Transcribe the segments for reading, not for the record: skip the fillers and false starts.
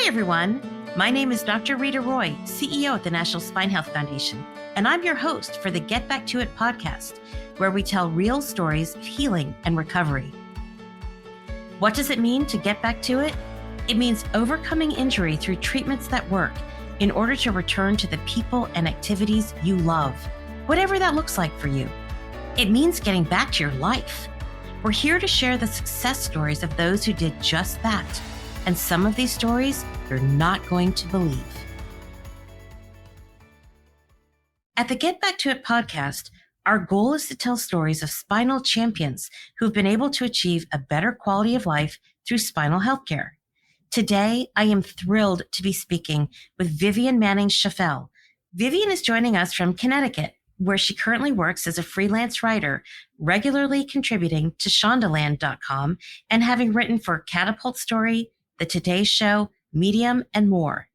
Hi, everyone. My name is Dr. Rita Roy, CEO at the National Spine Health Foundation, and I'm your host for the Get Back to It podcast, where we tell real stories of healing and recovery. What does it mean to get back to it? It means overcoming injury through treatments that work in order to return to the people and activities you love, whatever that looks like for you. It means getting back to your life. We're here to share the success stories of those who did just that. And some of these stories you're not going to believe. At the Get Back to It podcast, our goal is to tell stories of spinal champions who've been able to achieve a better quality of life through spinal healthcare. Today, I am thrilled to be speaking with Vivian Manning-Schaffel. Vivian is joining us from Connecticut, where she currently works as a freelance writer, regularly contributing to Shondaland.com and having written for Catapult Story, The Today Show, Medium, and more.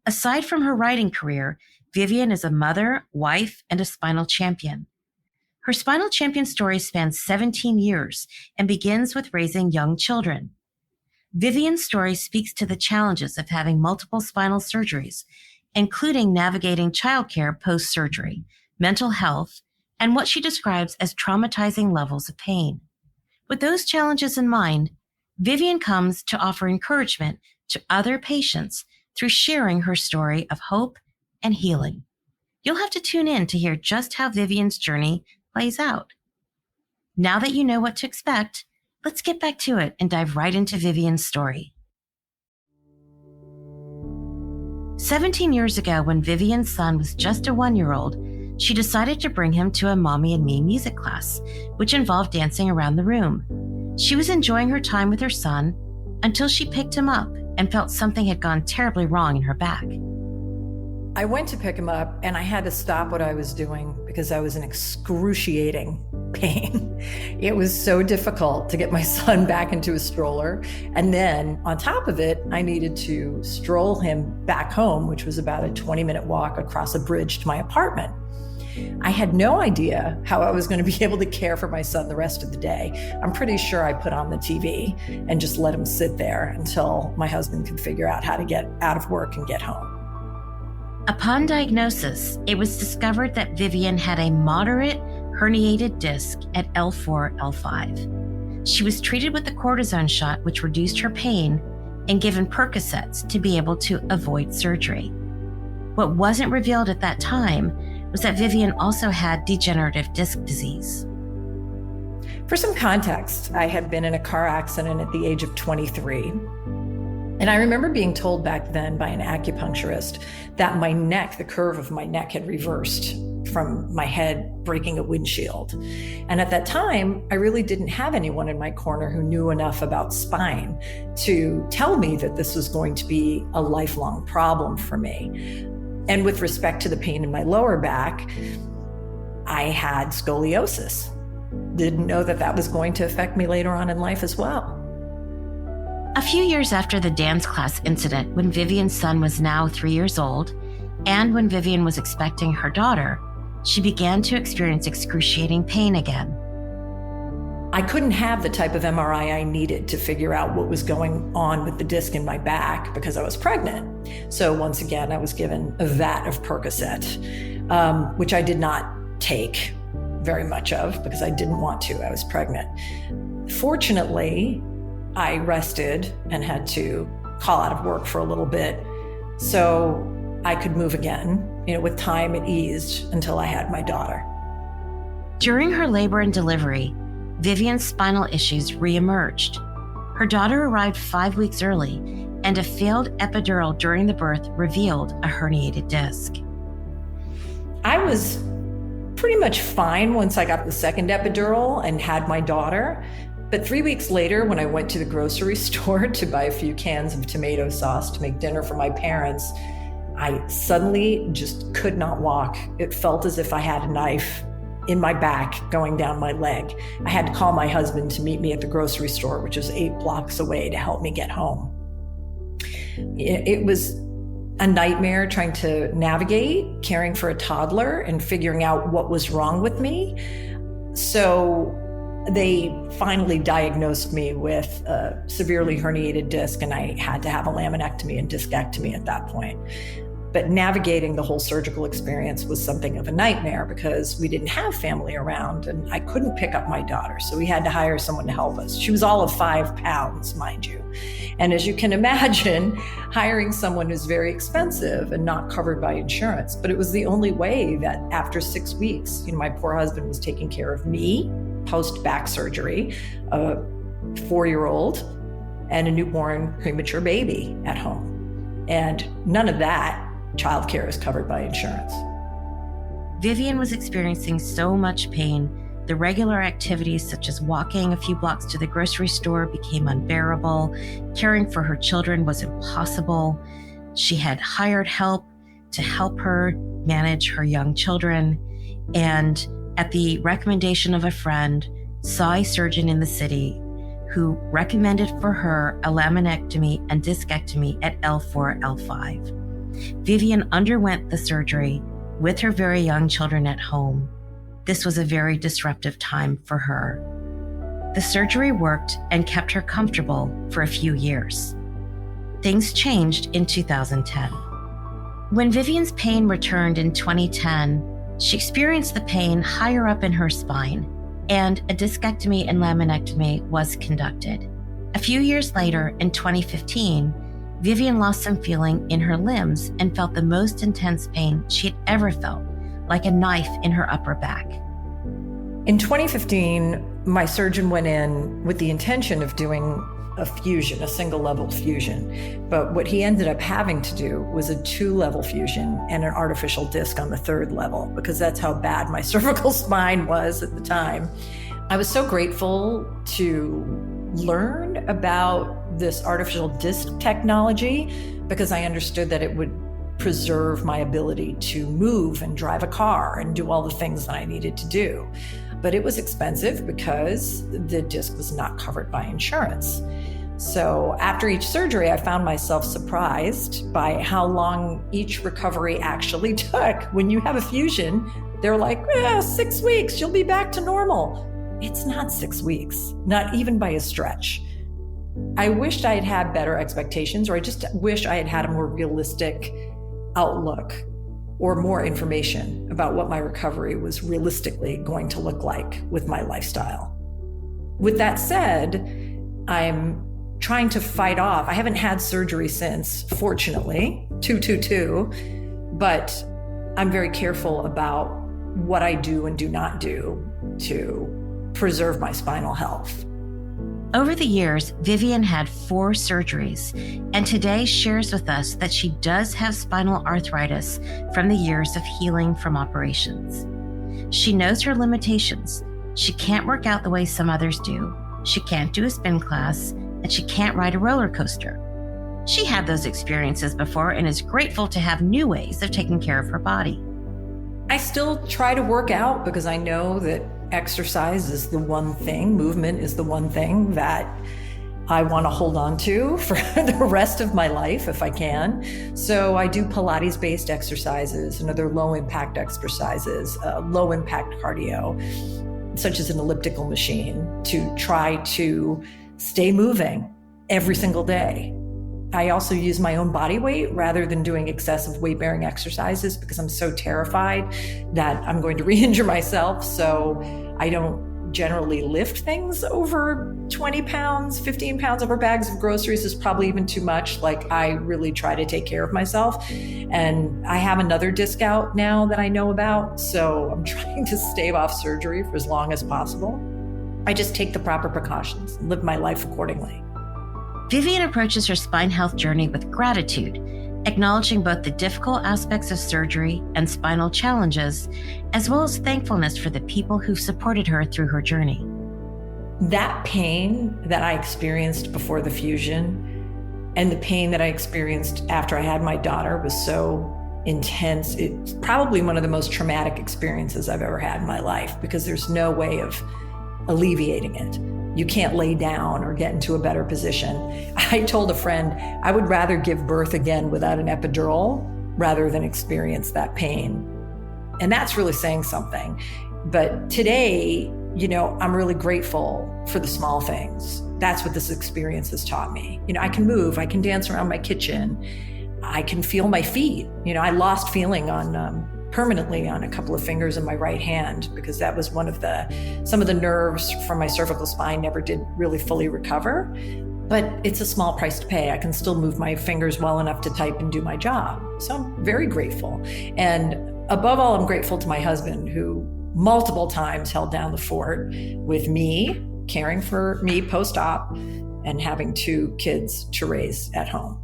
Aside from her writing career, Vivian is a mother, wife, and a spinal champion. Her spinal champion story spans 17 years and begins with raising young children. Vivian's story speaks to the challenges of having multiple spinal surgeries, including navigating childcare post-surgery, mental health, and what she describes as traumatizing levels of pain. With those challenges in mind, Vivian comes to offer encouragement to other patients through sharing her story of hope and healing. You'll have to tune in to hear just how Vivian's journey plays out. Now that you know what to expect, let's get back to it and dive right into Vivian's story. 17 years ago, when Vivian's son was just a 1-year-old, she decided to bring him to a Mommy and Me music class, which involved dancing around the room. She was enjoying her time with her son until she picked him up and felt something had gone terribly wrong in her back. I went to pick him up and I had to stop what I was doing because I was in excruciating pain. It was so difficult to get my son back into a stroller. And then on top of it, I needed to stroll him back home, which was about a 20-minute walk across a bridge to my apartment. I had no idea how I was going to be able to care for my son the rest of the day. I'm pretty sure I put on the TV and just let him sit there until my husband could figure out how to get out of work and get home. Upon diagnosis, it was discovered that Vivian had a moderate herniated disc at L4, L5. She was treated with a cortisone shot, which reduced her pain, and given Percocets to be able to avoid surgery. What wasn't revealed at that time was that Vivian also had degenerative disc disease. For some context, I had been in a car accident at the age of 23. And I remember being told back then by an acupuncturist that my neck, the curve of my neck had reversed from my head breaking a windshield. And at that time, I really didn't have anyone in my corner who knew enough about spine to tell me that this was going to be a lifelong problem for me. And with respect to the pain in my lower back, I had scoliosis. Didn't know that that was going to affect me later on in life as well. A few years after the dance class incident, when Vivian's son was now 3 years old, and when Vivian was expecting her daughter, she began to experience excruciating pain again. I couldn't have the type of MRI I needed to figure out what was going on with the disc in my back because I was pregnant. So once again, I was given a vat of Percocet, which I did not take very much of because I didn't want to. I was pregnant. Fortunately, I rested and had to call out of work for a little bit so I could move again. With time it eased until I had my daughter. During her labor and delivery, Vivian's spinal issues reemerged. Her daughter arrived 5 weeks early, and a failed epidural during the birth revealed a herniated disc. I was pretty much fine once I got the second epidural and had my daughter. But 3 weeks later, when I went to the grocery store to buy a few cans of tomato sauce to make dinner for my parents, I suddenly just could not walk. It felt as if I had a knife in my back going down my leg. I had to call my husband to meet me at the grocery store, which was 8 blocks away, to help me get home. It was a nightmare trying to navigate caring for a toddler and figuring out what was wrong with me. So they finally diagnosed me with a severely herniated disc, and I had to have a laminectomy and discectomy at that point. But navigating the whole surgical experience was something of a nightmare because we didn't have family around and I couldn't pick up my daughter. So we had to hire someone to help us. She was all of 5 pounds, mind you. And as you can imagine, hiring someone is very expensive and not covered by insurance. But it was the only way that after 6 weeks, my poor husband was taking care of me post-back surgery, a 4-year-old, and a newborn premature baby at home. And none of that childcare is covered by insurance. Vivian was experiencing so much pain, the regular activities such as walking a few blocks to the grocery store became unbearable. Caring for her children was impossible. She had hired help to help her manage her young children. And at the recommendation of a friend, saw a surgeon in the city who recommended for her a laminectomy and discectomy at L4, L5. Vivian underwent the surgery with her very young children at home. This was a very disruptive time for her. The surgery worked and kept her comfortable for a few years. Things changed in 2010. When Vivian's pain returned in 2010, she experienced the pain higher up in her spine, and a discectomy and laminectomy was conducted. A few years later, in 2015, Vivian lost some feeling in her limbs and felt the most intense pain she had ever felt, like a knife in her upper back. In 2015, my surgeon went in with the intention of doing a fusion, a single-level fusion. But what he ended up having to do was a 2-level fusion and an artificial disc on the 3rd level, because that's how bad my cervical spine was at the time. I was so grateful to learn about this artificial disc technology because I understood that it would preserve my ability to move and drive a car and do all the things that I needed to do. But it was expensive because the disc was not covered by insurance. So after each surgery, I found myself surprised by how long each recovery actually took. When you have a fusion, they're like, 6 weeks, you'll be back to normal. It's not 6 weeks, not even by a stretch. I wished I had had better expectations, or I just wish I had had a more realistic outlook or more information about what my recovery was realistically going to look like with my lifestyle. With that said, I'm trying to fight off. I haven't had surgery since, fortunately, 222, but I'm very careful about what I do and do not do to preserve my spinal health. Over the years, Vivian had 4 surgeries, and today shares with us that she does have spinal arthritis from the years of healing from operations. She knows her limitations. She can't work out the way some others do. She can't do a spin class, and she can't ride a roller coaster. She had those experiences before and is grateful to have new ways of taking care of her body. I still try to work out because I know that exercise is the one thing, movement is the one thing that I want to hold on to for the rest of my life if I can. So I do Pilates-based exercises and other low-impact exercises, low-impact cardio, such as an elliptical machine, to try to stay moving every single day. I also use my own body weight rather than doing excessive weight-bearing exercises because I'm so terrified that I'm going to re-injure myself. So I don't generally lift things over 20 pounds, 15 pounds over bags of groceries is probably even too much. Like, I really try to take care of myself. And I have another disc out now that I know about. So I'm trying to stave off surgery for as long as possible. I just take the proper precautions and live my life accordingly. Vivian approaches her spine health journey with gratitude, acknowledging both the difficult aspects of surgery and spinal challenges, as well as thankfulness for the people who've supported her through her journey. That pain that I experienced before the fusion and the pain that I experienced after I had my daughter was so intense. It's probably one of the most traumatic experiences I've ever had in my life because there's no way of alleviating it. You can't lay down or get into a better position. I told a friend, I would rather give birth again without an epidural rather than experience that pain. And that's really saying something. But today, I'm really grateful for the small things. That's what this experience has taught me. I can move, I can dance around my kitchen, I can feel my feet. I lost feeling permanently on a couple of fingers in my right hand because that was some of the nerves from my cervical spine never did really fully recover. But it's a small price to pay. I can still move my fingers well enough to type and do my job. So I'm very grateful. And above all, I'm grateful to my husband, who multiple times held down the fort with me, caring for me post-op and having 2 kids to raise at home.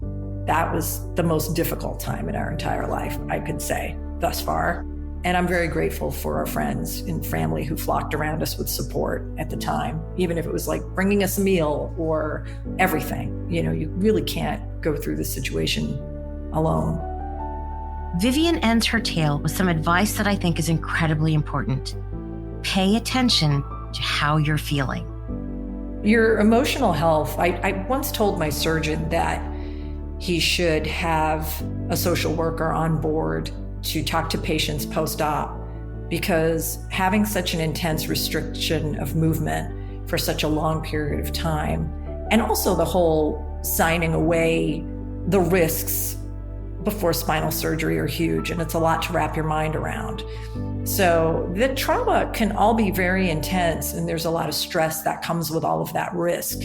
That was the most difficult time in our entire life, I could say, thus far. And I'm very grateful for our friends and family who flocked around us with support at the time, even if it was like bringing us a meal or everything. You really can't go through this situation alone. Vivian ends her tale with some advice that I think is incredibly important. Pay attention to how you're feeling. Your emotional health. I once told my surgeon that he should have a social worker on board to talk to patients post-op, because having such an intense restriction of movement for such a long period of time, and also the whole signing away the risks before spinal surgery are huge, and it's a lot to wrap your mind around. So the trauma can all be very intense, and there's a lot of stress that comes with all of that risk.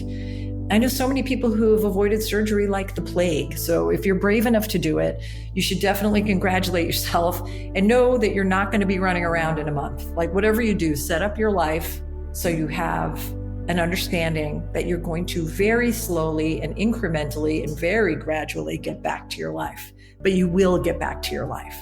I know so many people who have avoided surgery like the plague. So if you're brave enough to do it, you should definitely congratulate yourself and know that you're not going to be running around in a month. Like whatever you do, set up your life so you have an understanding that you're going to very slowly and incrementally and very gradually get back to your life. But you will get back to your life.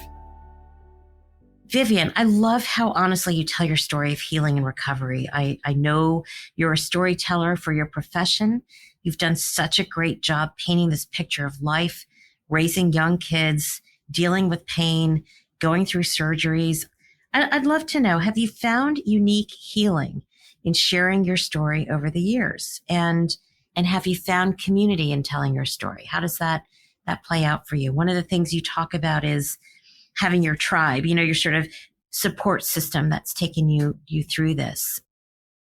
Vivian, I love how honestly you tell your story of healing and recovery. I know you're a storyteller for your profession. You've done such a great job painting this picture of life, raising young kids, dealing with pain, going through surgeries. I'd love to know, have you found unique healing in sharing your story over the years? And have you found community in telling your story? How does that play out for you? One of the things you talk about is having your tribe, your sort of support system that's taken you through this.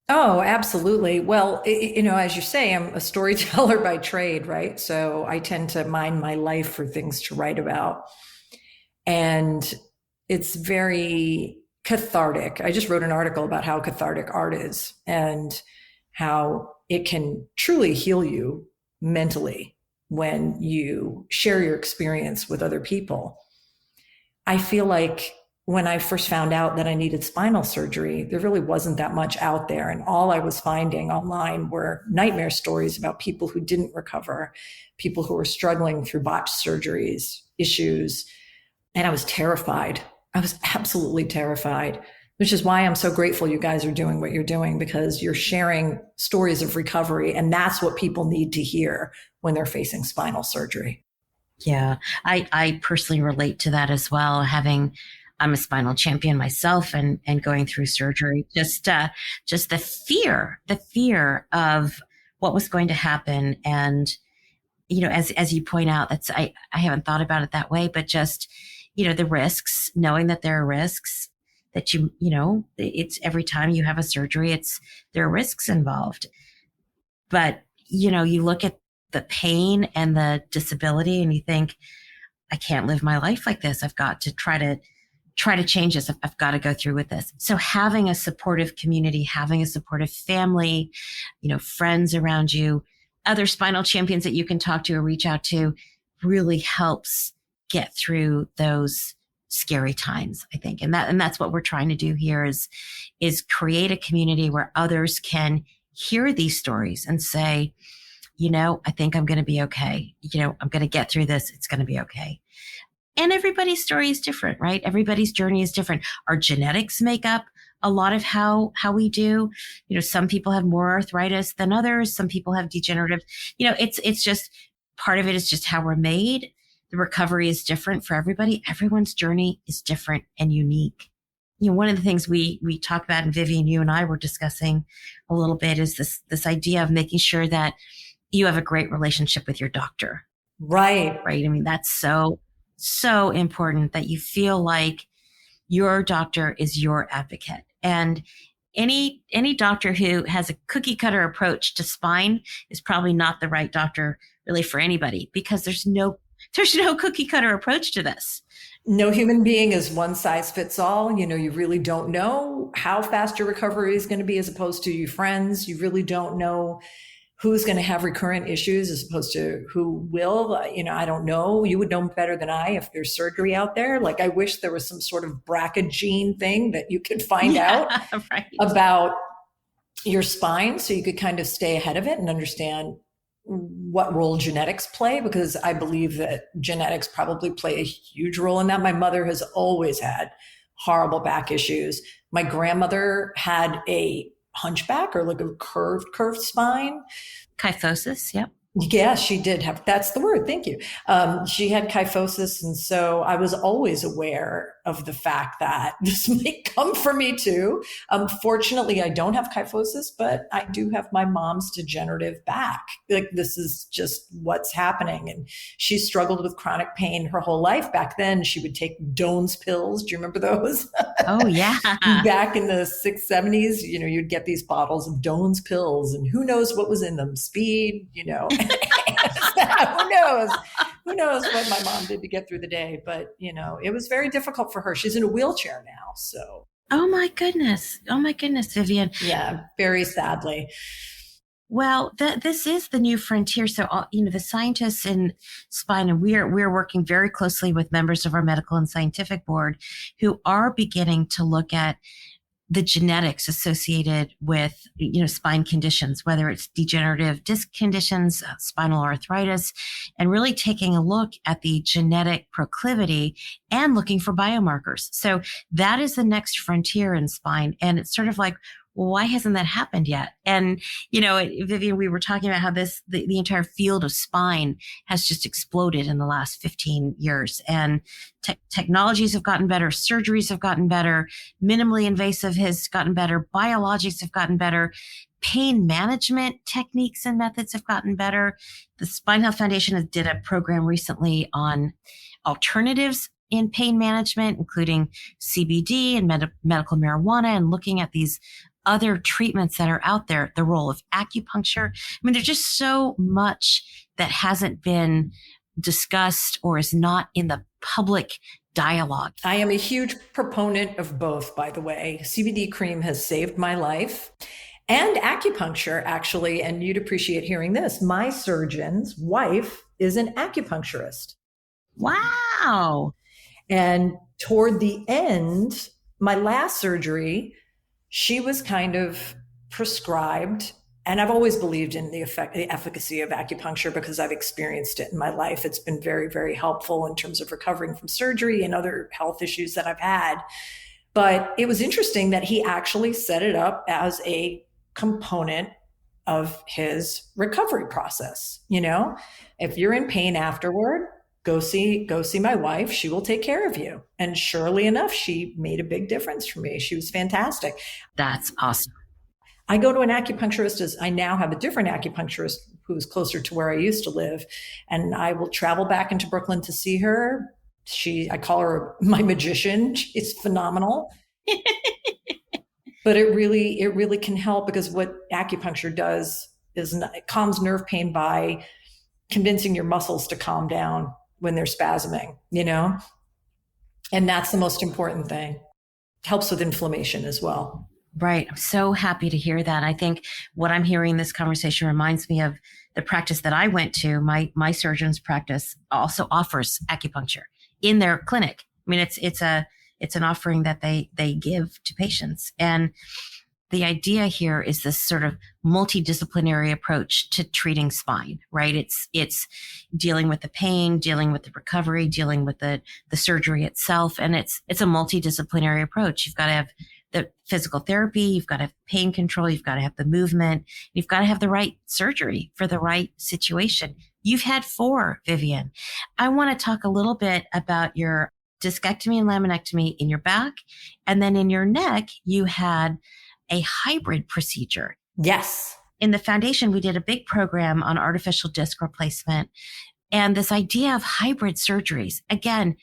Oh, absolutely. Well, as you say, I'm a storyteller by trade, right? So I tend to mine my life for things to write about. And it's very cathartic. I just wrote an article about how cathartic art is and how it can truly heal you mentally when you share your experience with other people. I feel like when I first found out that I needed spinal surgery, there really wasn't that much out there. And all I was finding online were nightmare stories about people who didn't recover, people who were struggling through botched surgeries, issues. And I was terrified. I was absolutely terrified, which is why I'm so grateful you guys are doing what you're doing, because you're sharing stories of recovery. And that's what people need to hear when they're facing spinal surgery. Yeah, I personally relate to that as well. I'm a spinal champion myself and going through surgery, just the fear of what was going to happen. And, as you point out, I haven't thought about it that way, but just, the risks, knowing that there are risks that it's every time you have a surgery, there are risks involved. But, you look at the pain and the disability and you think, I can't live my life like this. I've got to try to change this. I've got to go through with this. So having a supportive community, having a supportive family, friends around you, other spinal champions that you can talk to or reach out to really helps get through those scary times, I think. And that's what we're trying to do here is create a community where others can hear these stories and say, I think I'm going to be okay. I'm going to get through this. It's going to be okay. And everybody's story is different, right? Everybody's journey is different. Our genetics make up a lot of how we do. Some people have more arthritis than others. Some people have degenerative, it's just part of it is just how we're made. The recovery is different for everybody. Everyone's journey is different and unique. One of the things we talk about, and Vivian, you and I were discussing a little bit, is this idea of making sure that you have a great relationship with your doctor. Right. Right. I mean, that's so important that you feel like your doctor is your advocate. And any doctor who has a cookie cutter approach to spine is probably not the right doctor really for anybody, because there's no cookie cutter approach to this. No human being is one size fits all. You really don't know how fast your recovery is going to be as opposed to your friends. You really don't know who's going to have recurrent issues as opposed to who will. I don't know. You would know better than I if there's surgery out there. Like, I wish there was some sort of BRCA gene thing that you could find out right. about your spine so you could kind of stay ahead of it and understand what role genetics play, because I believe that genetics probably play a huge role in that. My mother has always had horrible back issues. My grandmother had a hunchback, or like a curved spine. Kyphosis. Yep. Yeah, she did have, that's the word. Thank you. She had kyphosis. And so I was always aware of the fact that this may come for me too. Fortunately, I don't have kyphosis, but I do have my mom's degenerative back. Like, this is just what's happening. And she struggled with chronic pain her whole life. Back then, she would take Doan's pills. Do you remember those? Oh, yeah. Back in the 60s, you'd get these bottles of Doan's pills, and who knows what was in them? Speed, who knows what my mom did to get through the day. But, it was very difficult for her. She's in a wheelchair now. So. Oh my goodness, Vivian. Yeah, very sadly. Well, this is the new frontier. So, the scientists in spine, and we're working very closely with members of our medical and scientific board who are beginning to look at the genetics associated with, spine conditions, whether it's degenerative disc conditions, spinal arthritis, and really taking a look at the genetic proclivity and looking for biomarkers. So that is the next frontier in spine. And it's sort of like, well, why hasn't that happened yet? And, Vivian, we were talking about how the entire field of spine has just exploded in the last 15 years. And technologies have gotten better. Surgeries have gotten better. Minimally invasive has gotten better. Biologics have gotten better. Pain management techniques and methods have gotten better. The Spine Health Foundation did a program recently on alternatives in pain management, including CBD and medical marijuana, and looking at these other treatments that are out there, the role of acupuncture. I mean, there's just so much that hasn't been discussed or is not in the public dialogue. I am a huge proponent of both, by the way. CBD cream has saved my life, and acupuncture, actually. And you'd appreciate hearing this. My surgeon's wife is an acupuncturist. Wow. And toward the end, my last surgery, she was kind of prescribed, and I've always believed in the efficacy of acupuncture because I've experienced it in my life. It's been very, very helpful in terms of recovering from surgery and other health issues that I've had. But it was interesting that he actually set it up as a component of his recovery process. If you're in pain afterward, go see my wife. She will take care of you. And surely enough, she made a big difference for me. She was fantastic. That's awesome. I go to an acupuncturist, as I now have a different acupuncturist who's closer to where I used to live. And I will travel back into Brooklyn to see her. I call her my magician. She's phenomenal. But it really can help, because what acupuncture does is it calms nerve pain by convincing your muscles to calm down when they're spasming, and that's the most important thing. It helps with inflammation as well. Right. I'm so happy to hear that. I think what I'm hearing in this conversation reminds me of the practice that I went to. My surgeon's practice also offers acupuncture in their clinic. I mean, it's an offering that they give to patients. And the idea here is this sort of multidisciplinary approach to treating spine, right? It's dealing with the pain, dealing with the recovery, dealing with the surgery itself. And it's a multidisciplinary approach. You've got to have the physical therapy, you've got to have pain control, you've got to have the movement, you've got to have the right surgery for the right situation. You've had 4, Vivian. I want to talk a little bit about your discectomy and laminectomy in your back. And then in your neck, you had a hybrid procedure. Yes. In the foundation, we did a big program on artificial disc replacement and this idea of hybrid surgeries. Again,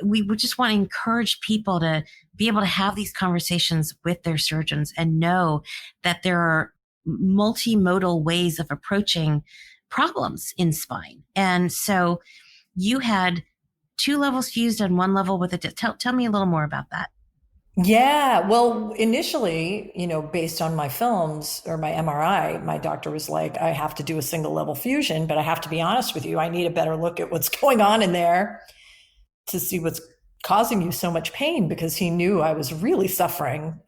we would just want to encourage people to be able to have these conversations with their surgeons and know that there are multimodal ways of approaching problems in spine. And so you had 2 levels fused and 1 level with a disc. Tell me a little more about that. Yeah. Well, initially, based on my films or my MRI, my doctor was like, I have to do a single level fusion, but I have to be honest with you. I need a better look at what's going on in there to see what's causing you so much pain, because he knew I was really suffering.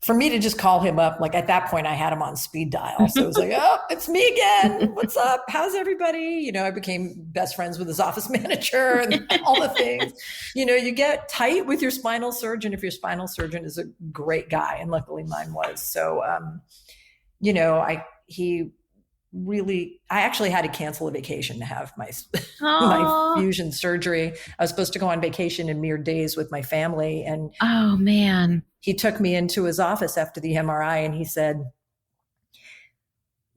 For me to just call him up, like at that point, I had him on speed dial. So it was like, oh, it's me again. What's up? How's everybody? I became best friends with his office manager and all the things. You get tight with your spinal surgeon if your spinal surgeon is a great guy. And luckily mine was. So, I actually had to cancel a vacation to have my fusion surgery. I was supposed to go on vacation in mere days with my family. And oh man, he took me into his office after the MRI and he said,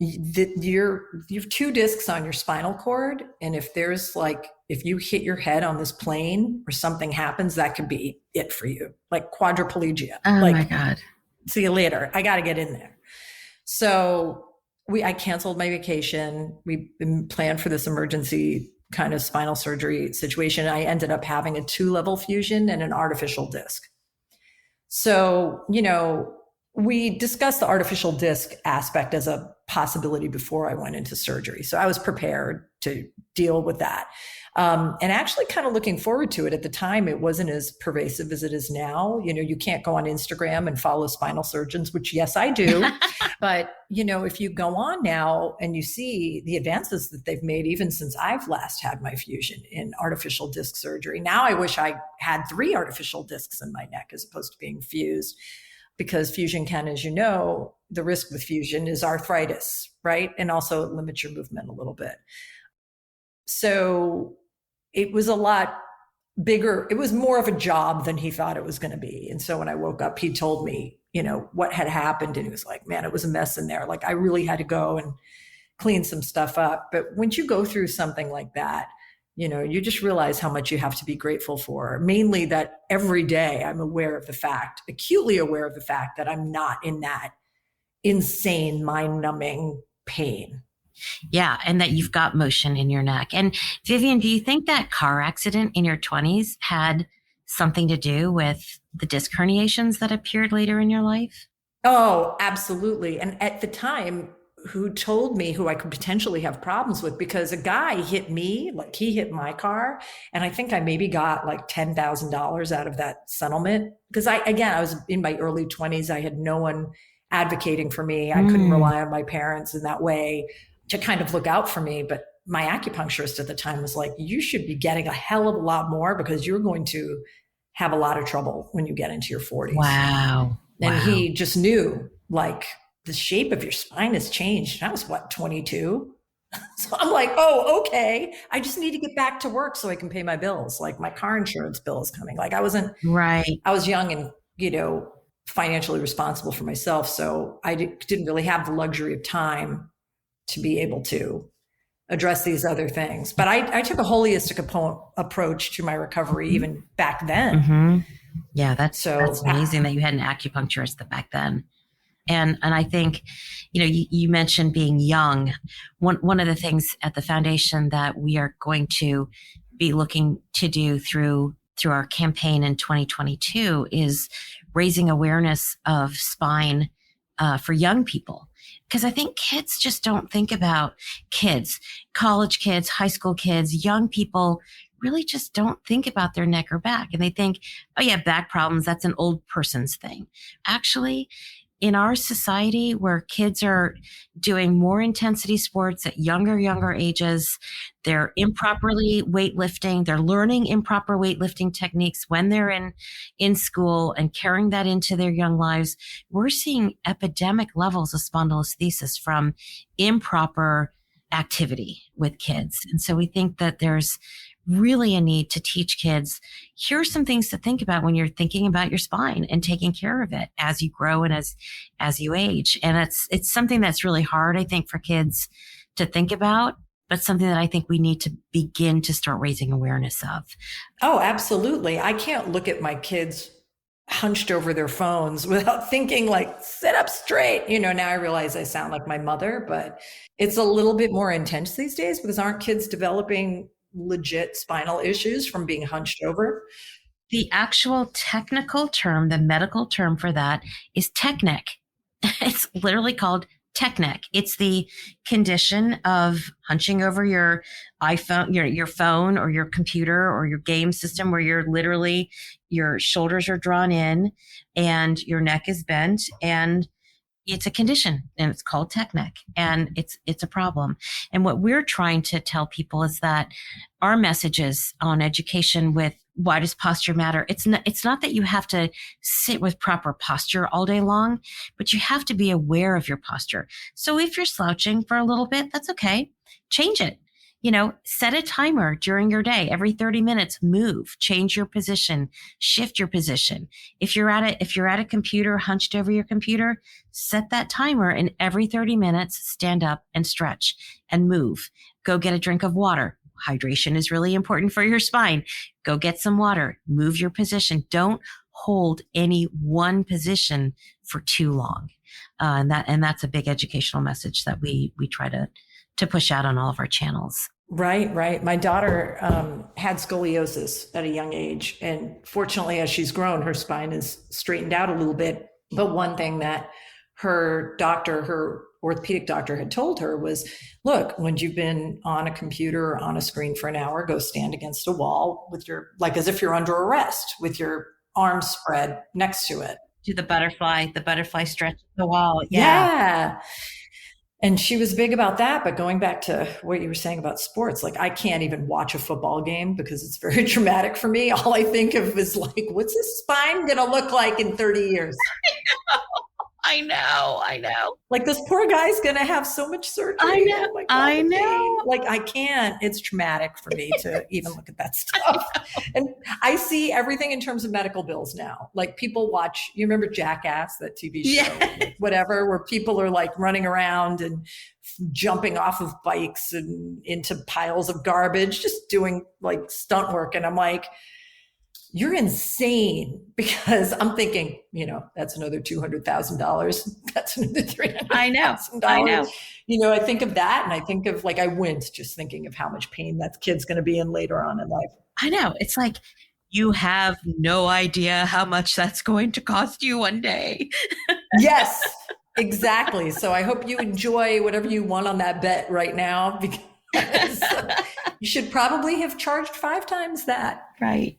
you have 2 discs on your spinal cord. And if you hit your head on this plane or something happens, that could be it for you. Like quadriplegia. Oh my God. See you later. I got to get in there. So I canceled my vacation. We planned for this emergency kind of spinal surgery situation. I ended up having a 2-level fusion and an artificial disc. So, we discussed the artificial disc aspect as a possibility before I went into surgery. So I was prepared to deal with that. And actually kind of looking forward to it. At the time, it wasn't as pervasive as it is now. You can't go on Instagram and follow spinal surgeons, which yes, I do. But, if you go on now and you see the advances that they've made, even since I've last had my fusion in artificial disc surgery. Now I wish I had 3 artificial discs in my neck as opposed to being fused, because fusion can, as you know, the risk with fusion is arthritis, right? And also it limits your movement a little bit. So it was a lot bigger. It was more of a job than he thought it was going to be. And so when I woke up, he told me, what had happened. And he was like, man, it was a mess in there. Like I really had to go and clean some stuff up. But once you go through something like that, you just realize how much you have to be grateful for. Mainly that every day I'm acutely aware of the fact that I'm not in that insane, mind-numbing pain. Yeah. And that you've got motion in your neck. And Vivian, do you think that car accident in your 20s had something to do with the disc herniations that appeared later in your life? Oh, absolutely. And at the time, who told me who I could potentially have problems with, because a guy hit me, like he hit my car. And I think I maybe got like $10,000 out of that settlement. Because I was in my early 20s. I had no one advocating for me. I couldn't rely on my parents in that way to kind of look out for me. But my acupuncturist at the time was like, you should be getting a hell of a lot more because you're going to have a lot of trouble when you get into your 40s. Wow. And he just knew, like, the shape of your spine has changed. And I was 22. So I'm like, oh, okay. I just need to get back to work so I can pay my bills. Like my car insurance bill is coming. Like I was young and, financially responsible for myself. So I didn't really have the luxury of time to be able to address these other things. But I took a holistic approach to my recovery even back then. Mm-hmm. Yeah, that's amazing that you had an acupuncturist back then. And I think, you mentioned being young. One of the things at the foundation that we are going to be looking to do through our campaign in 2022 is raising awareness of spine for young people. Because I think kids just don't think about college kids, high school kids, young people really just don't think about their neck or back. And they think, oh yeah, back problems, that's an old person's thing. Actually, in our society where kids are doing more intensity sports at younger ages, they're improperly weightlifting, they're learning improper weightlifting techniques when they're in school and carrying that into their young lives, we're seeing epidemic levels of spondylolisthesis from improper activity with kids. And so we think that there's really a need to teach kids, here are some things to think about when you're thinking about your spine and taking care of it as you grow and as you age. And it's something that's really hard, I think, for kids to think about. but something that I think we need to begin to start raising awareness of. Oh, absolutely. I can't look at my kids hunched over their phones without thinking like, sit up straight. Now I realize I sound like my mother, but it's a little bit more intense these days because aren't kids developing legit spinal issues from being hunched over? The actual technical term, the medical term for that is tech neck. It's literally called tech neck. It's the condition of hunching over your iPhone, your phone or your computer or your game system where you're literally, your shoulders are drawn in and your neck is bent, and it's a condition and it's called tech neck, and it's a problem. And what we're trying to tell people is that our messages on education with why does posture matter? It's not that you have to sit with proper posture all day long, but you have to be aware of your posture. So if you're slouching for a little bit, that's okay. Change it. Set a timer during your day. Every 30 minutes, move, change your position, shift your position. If you're at a computer, hunched over your computer, set that timer, and every 30 minutes, stand up and stretch and move. Go get a drink of water. Hydration is really important for your spine. Go get some water, move your position. Don't hold any one position for too long. And that's a big educational message that we try to push out on all of our channels. Right. My daughter had scoliosis at a young age. And fortunately, as she's grown, her spine is straightened out a little bit. But one thing that her orthopedic doctor had told her was, look, when you've been on a computer or on a screen for an hour, go stand against a wall with as if you're under arrest with your arms spread next to it. Do the butterfly stretch the wall. Yeah. And she was big about that. But going back to what you were saying about sports, like I can't even watch a football game because it's very traumatic for me. All I think of is like, what's his spine going to look like in 30 years? I know. Like this poor guy's going to have so much surgery. I know. Oh my God, I know. Like I can't. It's traumatic for me to even look at that stuff. And I see everything in terms of medical bills now. Like people watch, you remember Jackass, that TV show, whatever, where people are like running around and jumping off of bikes and into piles of garbage, just doing like stunt work. And I'm like, you're insane, because I'm thinking, that's another $200,000. That's another $300,000. I know. I think of that, and I think of I wince just thinking of how much pain that kid's going to be in later on in life. I know. It's like, you have no idea how much that's going to cost you one day. Yes, exactly. So I hope you enjoy whatever you want on that bet right now, because you should probably have charged 5 times that. Right.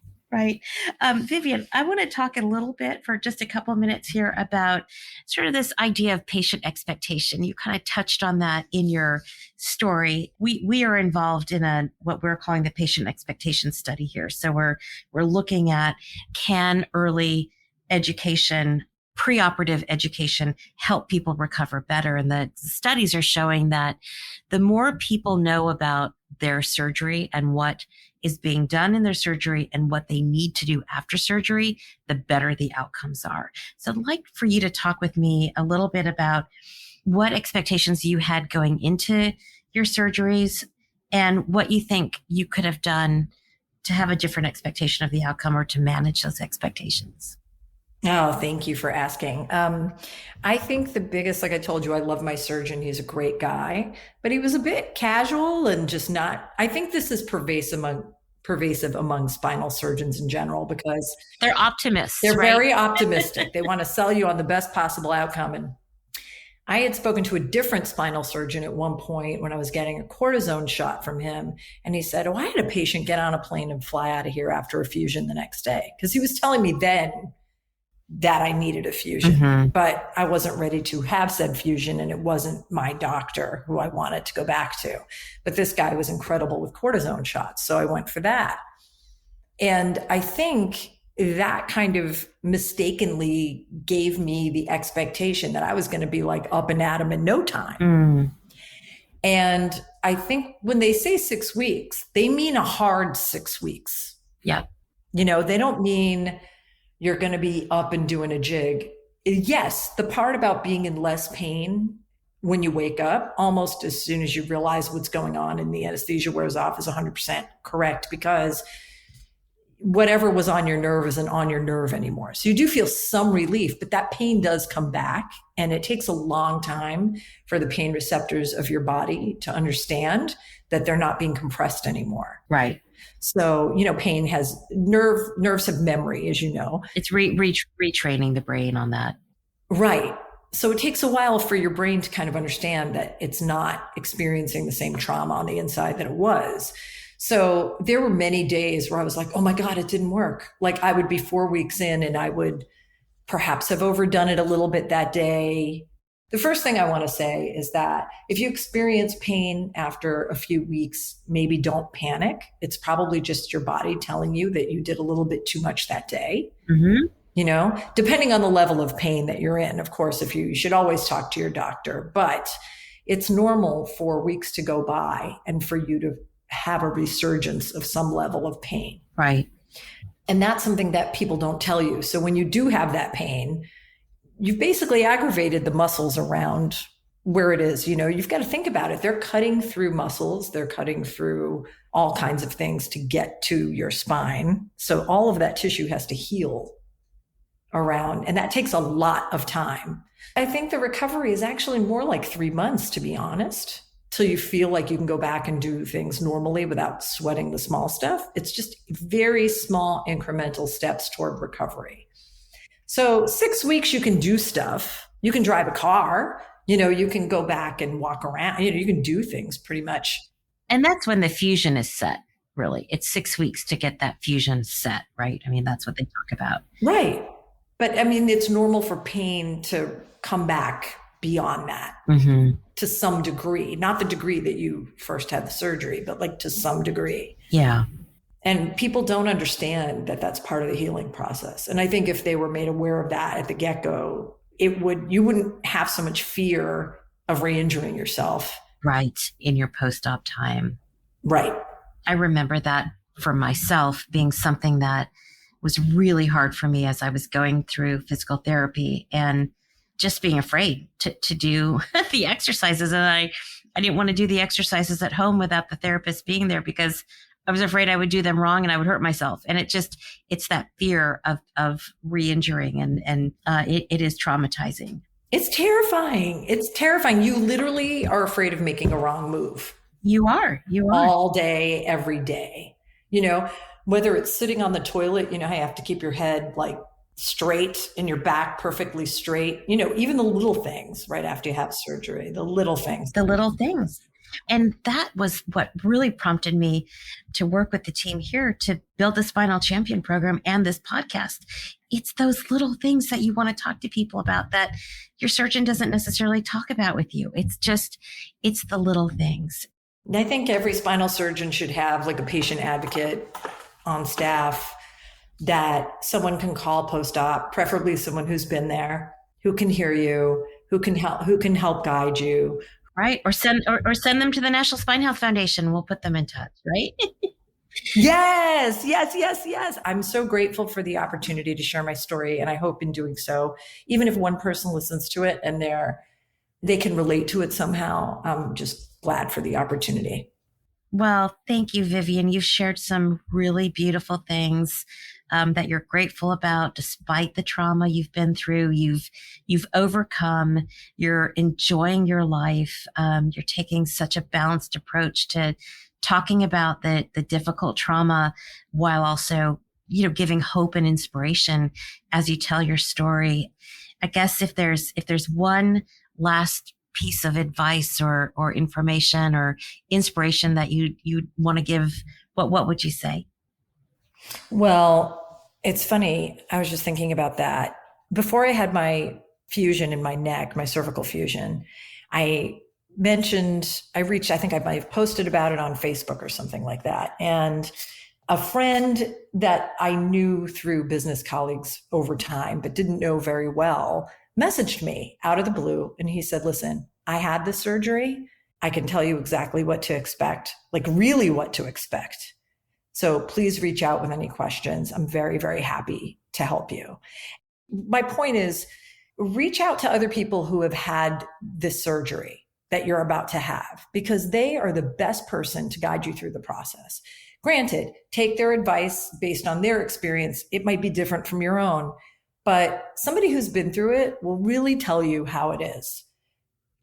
Vivian, I want to talk a little bit for just a couple of minutes here about sort of this idea of patient expectation. You kind of touched on that in your story. We are involved in what we're calling the patient expectation study here. So we're looking at, can early education, preoperative education help people recover better? And the studies are showing that the more people know about their surgery and what is being done in their surgery and what they need to do after surgery, the better the outcomes are. So I'd like for you to talk with me a little bit about what expectations you had going into your surgeries and what you think you could have done to have a different expectation of the outcome or to manage those expectations. Oh, thank you for asking. I think the biggest, like I told you, I love my surgeon. He's a great guy, but he was a bit casual and just not, I think this is pervasive among spinal surgeons in general, because they're optimists. They're right? very optimistic. They want to sell you on the best possible outcome. And I had spoken to a different spinal surgeon at one point when I was getting a cortisone shot from him. And he said, I had a patient get on a plane and fly out of here after a fusion the next day. Because he was telling me then that I needed a fusion, but I wasn't ready to have said fusion, and it wasn't my doctor who I wanted to go back to. But this guy was incredible with cortisone shots, so I went for that. And I think that kind of mistakenly gave me the expectation that I was going to be like up and at him in no time. And I think when they say 6 weeks, they mean a hard 6 weeks. Yeah. They don't mean you're going to be up and doing a jig. Yes, the part about being in less pain, when you wake up, almost as soon as you realize what's going on and the anesthesia wears off, is 100% correct, because whatever was on your nerve isn't on your nerve anymore. So you do feel some relief, but that pain does come back, and it takes a long time for the pain receptors of your body to understand that they're not being compressed anymore. Right. So, pain has nerves have memory, as you know. It's retraining the brain on that. Right. So it takes a while for your brain to kind of understand that it's not experiencing the same trauma on the inside that it was. So there were many days where I was like, oh my God, it didn't work. Like I would be 4 weeks in and I would perhaps have overdone it a little bit that day. The first thing I want to say is that if you experience pain after a few weeks, maybe don't panic. It's probably just your body telling you that you did a little bit too much that day. Mm-hmm. Depending on the level of pain that you're in. Of course, you should always talk to your doctor, but it's normal for weeks to go by and for you to have a resurgence of some level of pain. Right. And that's something that people don't tell you. So when you do have that pain, you've basically aggravated the muscles around where it is. You've got to think about it. They're cutting through muscles. They're cutting through all kinds of things to get to your spine. So all of that tissue has to heal around, and that takes a lot of time. I think the recovery is actually more like 3 months, to be honest, till you feel like you can go back and do things normally without sweating the small stuff. It's just very small incremental steps toward recovery. So 6 weeks, you can do stuff. You can drive a car, you can go back and walk around, you can do things pretty much. And that's when the fusion is set, really. It's 6 weeks to get that fusion set, right? I mean, that's what they talk about. Right. But it's normal for pain to come back beyond that to some degree, not the degree that you first had the surgery, but like to some degree. Yeah. And people don't understand that that's part of the healing process. And I think if they were made aware of that at the get-go, you wouldn't have so much fear of re-injuring yourself. Right. In your post-op time. Right. I remember that for myself being something that was really hard for me as I was going through physical therapy and just being afraid to do the exercises. And I didn't want to do the exercises at home without the therapist being there because I was afraid I would do them wrong and I would hurt myself. And it's that fear of re-injuring and it is traumatizing. It's terrifying. It's terrifying. You literally are afraid of making a wrong move. You are. All day, every day. Whether it's sitting on the toilet, you have to keep your head like straight and your back perfectly straight, even the little things right after you have surgery, the little things. And that was what really prompted me to work with the team here to build the Spinal Champion program and this podcast. It's those little things that you want to talk to people about that your surgeon doesn't necessarily talk about with you. It's the little things. And I think every spinal surgeon should have like a patient advocate on staff that someone can call post-op, preferably someone who's been there, who can hear you, who can help guide you. Right. Or send them to the National Spine Health Foundation. We'll put them in touch, right? Yes. I'm so grateful for the opportunity to share my story. And I hope in doing so, even if one person listens to it and they can relate to it somehow, I'm just glad for the opportunity. Well, thank you, Vivian. You've shared some really beautiful things that you're grateful about, despite the trauma you've been through. You've overcome. You're enjoying your life. You're taking such a balanced approach to talking about the difficult trauma while also, giving hope and inspiration as you tell your story. I guess if there's one last piece of advice or information or inspiration that you'd want to give, what would you say? Well, it's funny. I was just thinking about that. Before I had my fusion in my neck, my cervical fusion, I think I might have posted about it on Facebook or something like that. And a friend that I knew through business colleagues over time, but didn't know very well, messaged me out of the blue. And he said, listen, I had this surgery. I can tell you exactly what to expect, like really what to expect. So please reach out with any questions. I'm very, very happy to help you. My point is, reach out to other people who have had this surgery that you're about to have, because they are the best person to guide you through the process. Granted, take their advice based on their experience. It might be different from your own, but somebody who's been through it will really tell you how it is.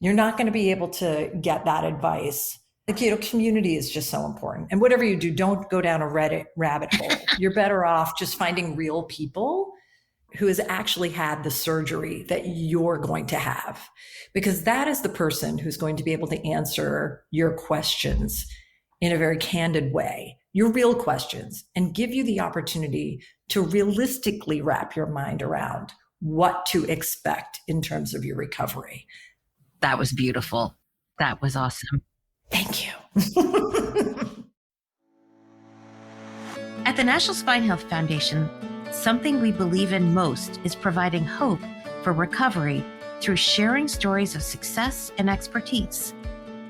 You're not going to be able to get that advice. Community is just so important. And whatever you do, don't go down a Reddit rabbit hole. You're better off just finding real people who has actually had the surgery that you're going to have, because that is the person who's going to be able to answer your questions in a very candid way, your real questions, and give you the opportunity to realistically wrap your mind around what to expect in terms of your recovery. That was beautiful. That was awesome. Thank you. At the National Spine Health Foundation, something we believe in most is providing hope for recovery through sharing stories of success and expertise.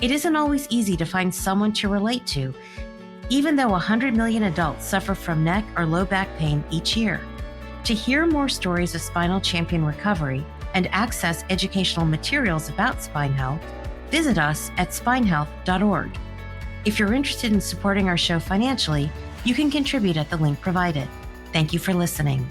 It isn't always easy to find someone to relate to, even though 100 million adults suffer from neck or low back pain each year. To hear more stories of spinal champion recovery and access educational materials about spine health, visit us at spinehealth.org. If you're interested in supporting our show financially, you can contribute at the link provided. Thank you for listening.